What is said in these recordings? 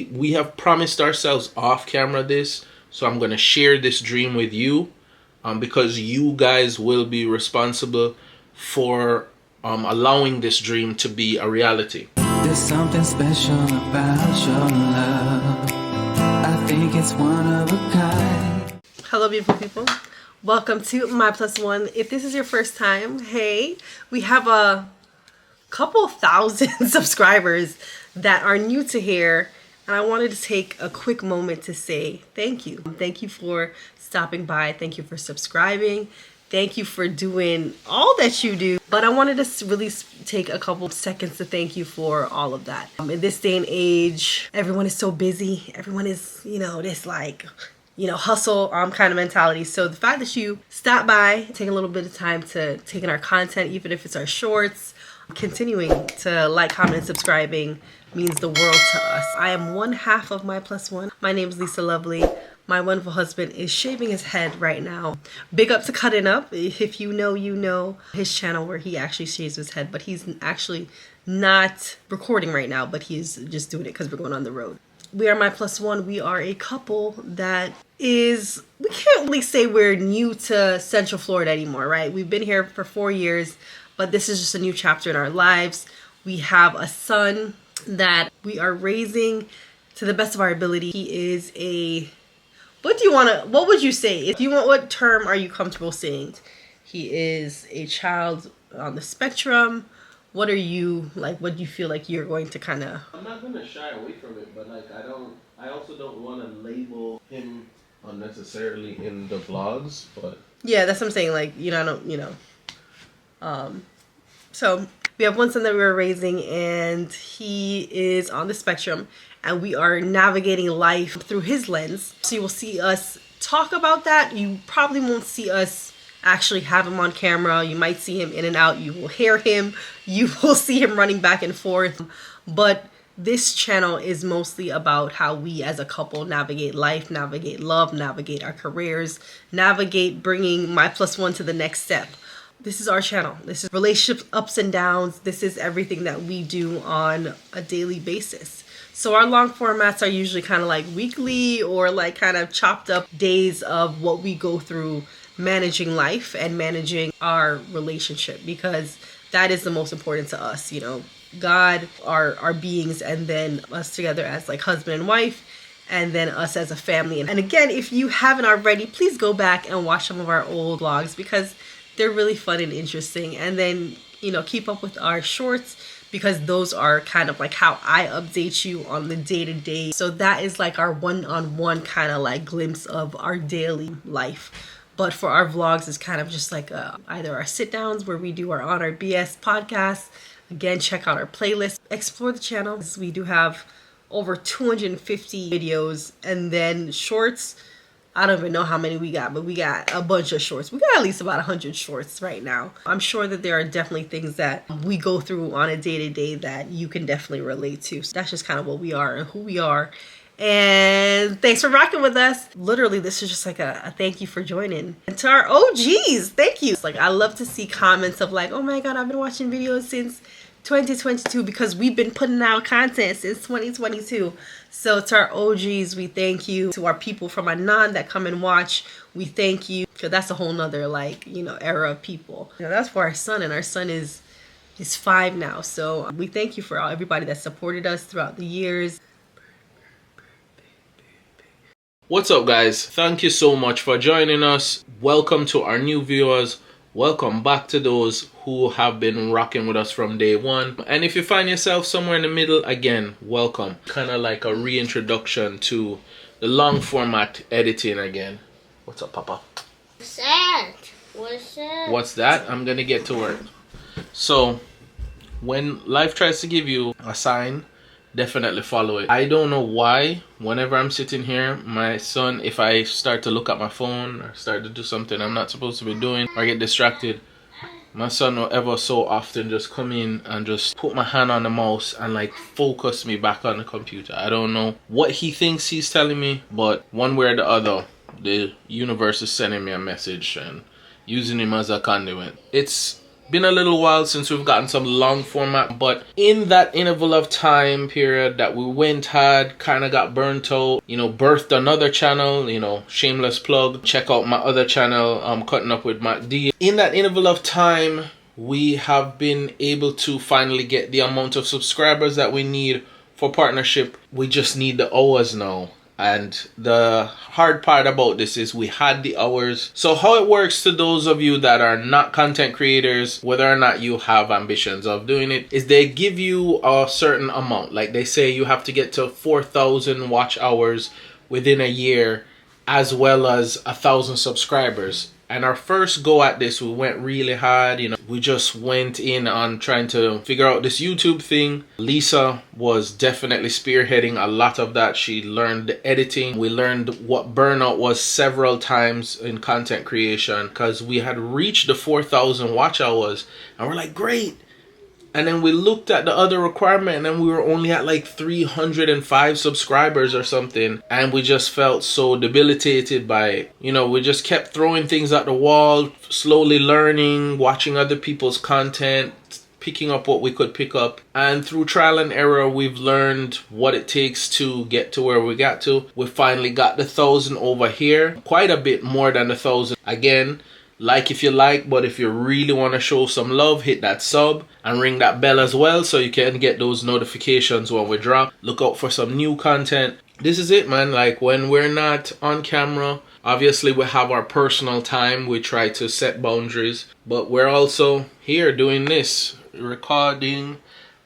We have promised ourselves off camera this, so I'm going to share this dream with you because you guys will be responsible for allowing this dream to be a reality. There's something special about your love. I think it's one of a kind. Hello, beautiful people. Welcome to My Plus One. If this is your first time, hey, we have a couple thousand subscribers that are new to here. And I wanted to take a quick moment to say thank you. Thank you for stopping by. Thank you for subscribing. Thank you for doing all that you do. But I wanted to really take a couple seconds to thank you for all of that. In this day and age, everyone is so busy. Everyone is, this hustle kind of mentality. So the fact that you stop by, take a little bit of time to take in our content, even if it's our shorts, continuing to like, comment, and subscribing means the world to us. I am one half of My Plus One. My name is Lisa Lovely. My wonderful husband is shaving his head right now. Big up to Cutting Up. If you know his channel where he actually shaves his head, but he's actually not recording right now, but he's just doing it because we're going on the road. We are My Plus One. We are a couple that is, we can't really say we're new to Central Florida anymore, right? We've been here for 4 years, but this is just a new chapter in our lives. We have a son that we are raising to the best of our ability. He is what would you say? If you want, what term are you comfortable saying? He is a child on the spectrum. What are you, what do you feel like you're going to kind of... I'm not going to shy away from it, but I also don't want to label him unnecessarily in the vlogs, but... Yeah, that's what I'm saying, So we have one son that we were raising, and he is on the spectrum, and we are navigating life through his lens. So you will see us talk about that. You probably won't see us actually have him on camera. You might see him in and out. You will hear him. You will see him running back and forth. But this channel is mostly about how we as a couple navigate life, navigate love, navigate our careers, navigate bringing My Plus One to the next step. This is our channel. This is relationships, ups and downs. This is everything that we do on a daily basis. So our long formats are usually kind of like weekly or kind of chopped up days of what we go through managing life and managing our relationship, because that is the most important to us. God, our beings, and then us together as husband and wife, and then us as a family. And again, if you haven't already, please go back and watch some of our old vlogs because they're really fun and interesting. And then, keep up with our shorts because those are kind of how I update you on the day-to-day. So that is our one-on-one kind of glimpse of our daily life. But for our vlogs, it's kind of just either our sit-downs where we do our On Our BS podcast. Again, check out our playlist. Explore the channel. We do have over 250 videos, and then shorts. I don't even know how many we got, but we got a bunch of shorts. We got at least about 100 shorts right now. I'm sure that there are definitely things that we go through on a day-to-day that you can definitely relate to. So that's just kind of what we are and who we are. And thanks for rocking with us. Literally, this is just a thank you for joining. And to our OGs, thank you. I love to see comments of oh my God, I've been watching videos since 2022 because we've been putting out content since 2022. So to our OGs, we thank you. To our people from Anon that come and watch, we thank you. Because that's a whole nother era of people. That's for our son, and our son is 5 now. So we thank you for everybody that supported us throughout the years. What's up, guys? Thank you so much for joining us. Welcome to our new viewers. Welcome back to those who have been rocking with us from day one. And if you find yourself somewhere in the middle, again, welcome. Kind of like a reintroduction to the long format editing again. What's up, Papa? What's that? What's that? What's that? I'm gonna get to work. So, when life tries to give you a sign, definitely follow it. I don't know why, whenever I'm sitting here, my son, if I start to look at my phone or start to do something I'm not supposed to be doing or get distracted, my son will ever so often just come in and just put my hand on the mouse and focus me back on the computer. I don't know what he thinks he's telling me, but one way or the other, the universe is sending me a message and using him as a conduit. It's been a little while since we've gotten some long format, but in that interval of time period that we had kind of got burnt out, you know, birthed another channel, you know, shameless plug, check out my other channel, Cutting Up with Matt D. In that interval of time, we have been able to finally get the amount of subscribers that we need for partnership. We just need the hours now. And the hard part about this is we had the hours. So how it works, to those of you that are not content creators, whether or not you have ambitions of doing it, is they give you a certain amount. Like they say you have to get to 4,000 watch hours within a year, as well as 1,000 subscribers. And our first go at this, we went really hard, you know, we just went in on trying to figure out this YouTube thing. Lisa was definitely spearheading a lot of that. She learned the editing. We learned what burnout was several times in content creation, because we had reached the 4,000 watch hours and we're like, great. And then we looked at the other requirement and we were only at like 305 subscribers or something. And we just felt so debilitated by it. You know, we just kept throwing things at the wall, slowly learning, watching other people's content, picking up what we could pick up. And through trial and error, we've learned what it takes to get to where we got to. We finally got the 1,000 over here, quite a bit more than the 1,000. Again, like if you like, but if you really want to show some love, hit that sub and ring that bell as well so you can get those notifications when we drop. Look out for some new content. This is it, man. Like when we're not on camera, obviously we have our personal time. We try to set boundaries, but we're also here doing this, recording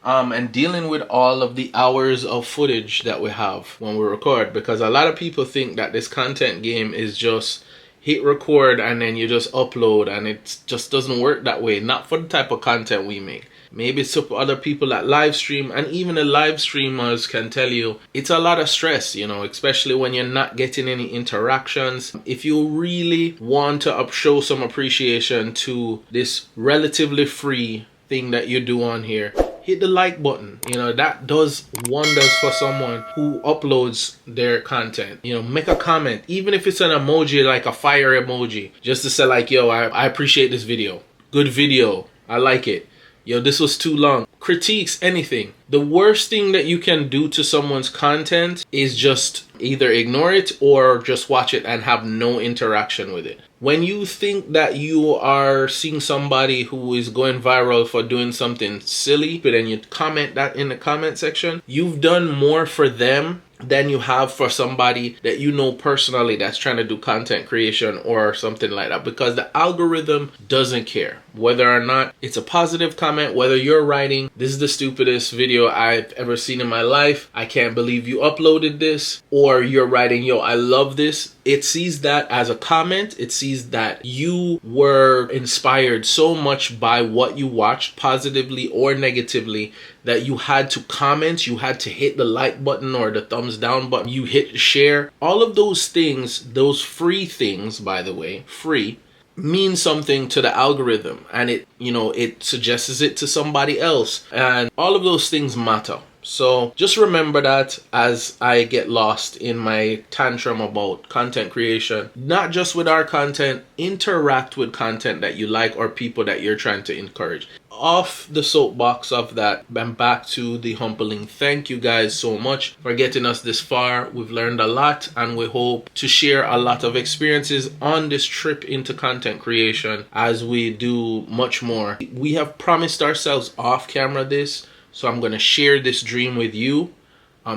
and dealing with all of the hours of footage that we have when we record, because a lot of people think that this content game is just hit record and then you just upload, and it just doesn't work that way. Not for the type of content we make. Maybe it's for other people that live stream, and even the live streamers can tell you it's a lot of stress, you know, especially when you're not getting any interactions. If you really want to show some appreciation to this relatively free thing that you do on here, hit the like button. You know, that does wonders for someone who uploads their content. You know, make a comment, even if it's an emoji, like a fire emoji, just to say like, yo, I appreciate this video. Good video. I like it. Yo, this was too long. Critiques, anything. The worst thing that you can do to someone's content is just either ignore it or just watch it and have no interaction with it. When you think that you are seeing somebody who is going viral for doing something silly, but then you comment that in the comment section, you've done more for them than you have for somebody that you know personally that's trying to do content creation or something like that, because the algorithm doesn't care whether or not it's a positive comment, whether you're writing, this is the stupidest video I've ever seen in my life, I can't believe you uploaded this, or you're writing, yo, I love this. It sees that as a comment. It sees that you were inspired so much by what you watched, positively or negatively, that you had to comment, you had to hit the like button or the thumbs down button, you hit share. All of those things, those free things, by the way, free, mean something to the algorithm, and it, you know, it suggests it to somebody else, and all of those things matter. So just remember that as I get lost in my tantrum about content creation. Not just with our content, interact with content that you like or people that you're trying to encourage. Off the soapbox of that, and back to the humbling. Thank you guys so much for getting us this far. We've learned a lot, and we hope to share a lot of experiences on this trip into content creation as we do much more. We have promised ourselves off camera this, so I'm going to share this dream with you,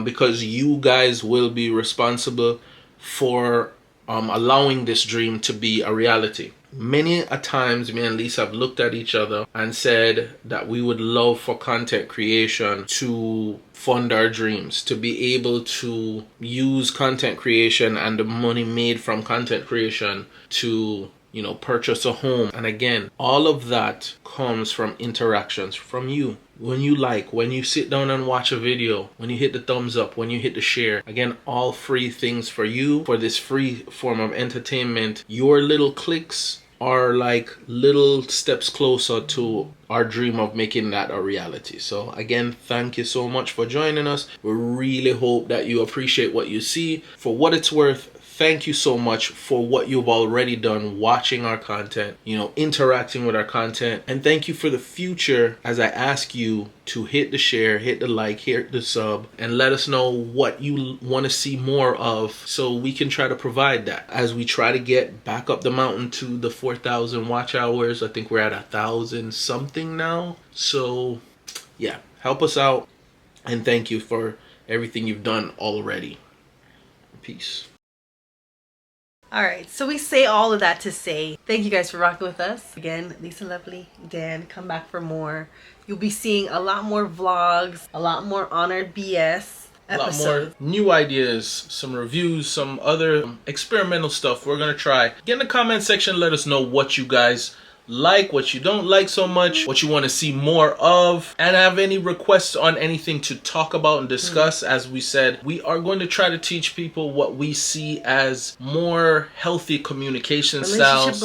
because you guys will be responsible for allowing this dream to be a reality. Many a times me and Lisa have looked at each other and said that we would love for content creation to fund our dreams, to be able to use content creation and the money made from content creation to, you know, purchase a home. And again, all of that comes from interactions from you. When you like, when you sit down and watch a video, when you hit the thumbs up, when you hit the share, again, all free things for you, for this free form of entertainment. Your little clicks are like little steps closer to our dream of making that a reality. So again, thank you so much for joining us. We really hope that you appreciate what you see. For what it's worth, thank you so much for what you've already done, watching our content, interacting with our content. And thank you for the future as I ask you to hit the share, hit the like, hit the sub, and let us know what you want to see more of so we can try to provide that. As we try to get back up the mountain to the 4,000 watch hours, I think we're at 1,000 something now. So yeah, help us out. And thank you for everything you've done already. Peace. All right, so we say all of that to say thank you guys for rocking with us. Again, Lisa Lovely, Dan, come back for more. You'll be seeing a lot more vlogs, a lot more Honored BS episodes. A lot more new ideas, some reviews, some other experimental stuff we're going to try. Get in the comment section, let us know what you guys like, what you don't like so much, what you want to see more of, and have any requests on anything to talk about and discuss. As we said, we are going to try to teach people what we see as more healthy communication styles,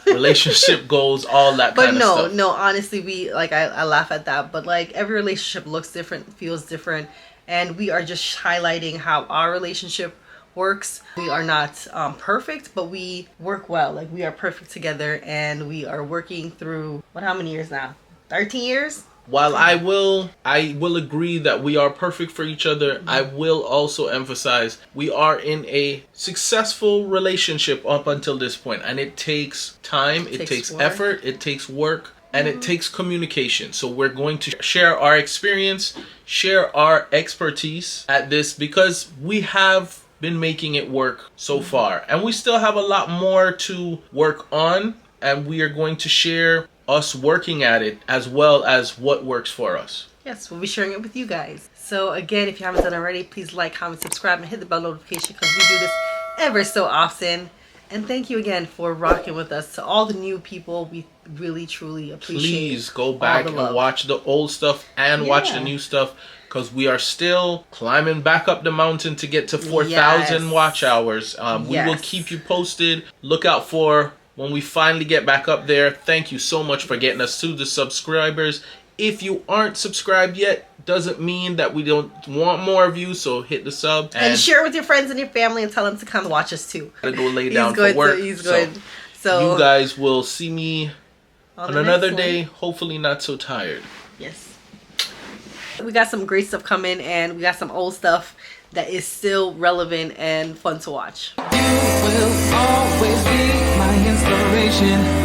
relationship goals, all that kind of stuff. But no, honestly, we I laugh at that, but like every relationship looks different, feels different, and we are just highlighting how our relationship works. We are not perfect, but we work well. Like, we are perfect together, and we are working through how many years now? 13 years? While I will agree that we are perfect for each other, I will also emphasize we are in a successful relationship up until this point, and it takes time, it takes effort, it takes work, and it takes communication. So we're going to share our experience, share our expertise at this, because we have been making it work so far, and we still have a lot more to work on, and we are going to share us working at it as well as what works for us. Yes, we'll be sharing it with you guys. So again, if you haven't done already, please like, comment, subscribe, and hit the bell notification, because we do this ever so often. And thank you again for rocking with us. To all the new people, we really truly appreciate. Please go back and watch the old stuff and watch the new stuff, because we are still climbing back up the mountain to get to 4,000 watch hours. We will keep you posted. Look out for when we finally get back up there. Thank you so much for getting us to the subscribers. If you aren't subscribed yet, doesn't mean that we don't want more of you, so hit the sub. And share with your friends and your family, and tell them to come watch us too. Gotta go lay down for work. He's good. So you guys will see me on another day, hopefully not so tired. Yes. We got some great stuff coming, and we got some old stuff that is still relevant and fun to watch. You will always be my inspiration.